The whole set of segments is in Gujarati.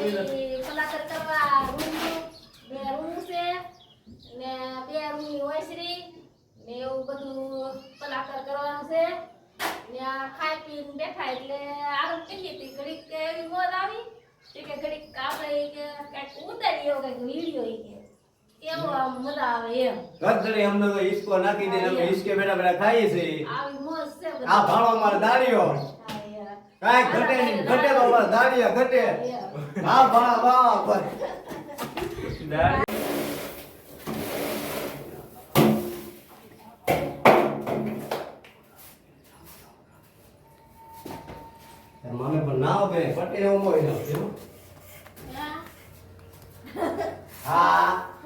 પલાતર કરવા રૂમ બે રૂમ છે ને બે રૂમની ઓસરી ને એવું બધું પલાતર કરવાનું છે ને આ ખાઈ પીને બેઠા એટલે આરામ કરી હતી ઘડીક કે એવી મોજ આવી કે ઘડીક આપણે કે કંઈક ઉતારીએ એવો કંઈક વિડીયો કે કેવો આમ મજા આવે એમ ઘરે અમને તો ઈસકો નાખી દે અમે ઈસકે બેઠા બેઠા ખાઈએ છીએ આવી મોજ છે આ ભાણો અમારો દાડિયો કાંઈ ઘટે નહીં ઘટે તો અમારા દાડિયા ઘટે હા ભાણા વાહ બસ મામે પણ ના આવે પટે એવું મોય ના હા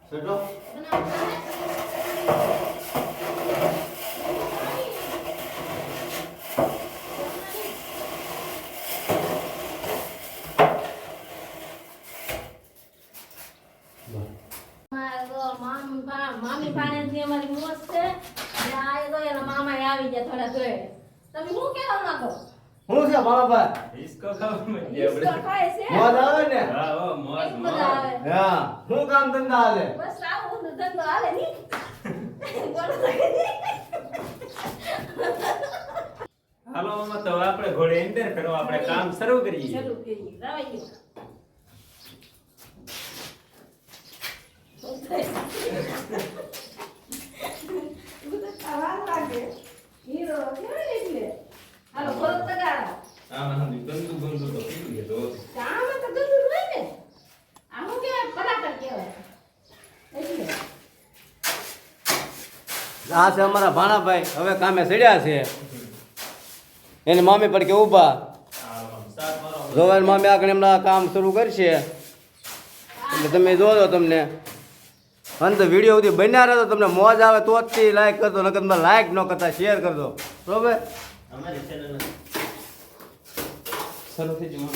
સટો મામી પાણી અમારી મોજ છે આ તો એના મામા આવી ગયા થોડા જોડે તમે શું કહેવા માંગો હું છે બાબા ઈસકો ખાવા ઈસકો ખાય છે મોજ આવે ને હા ઓ મોજ મોજ મજા આવે હા હું કામ ધંધા હાલે બસ આવું ધંધો હાલે ની બોલો હાલો મમ્મા તો આપણે ઘોડે એન્ટર કરો આપણે કામ શરૂ કરીએ શરૂ કરી રાવાઈ આવા લાગે હીરો કેવી એટલે હાલો બોલો તગાડા હા હા ગંદુ ગંદુ તો પી ગયો કામ તો ગંદુ હોય ને આ હું કે પલાટર કહેવાય એટલે આ છે અમારા ભાણાભાઈ હવે કામે ચડ્યા છે એની મામી પર કે ઊભા જોવાન મામી આગળ એમના કામ શરૂ કરશે એટલે તમે જોજો તમને અને તો વિડીયો સુધી બન્યા રહે તો તમને મોજ આવે તો જ લાઈક કરજો નકર તમે લાઈક ન કરતા શેર કરજો બરોબર અમારી ચેનલ શરૂ થઈ ગયું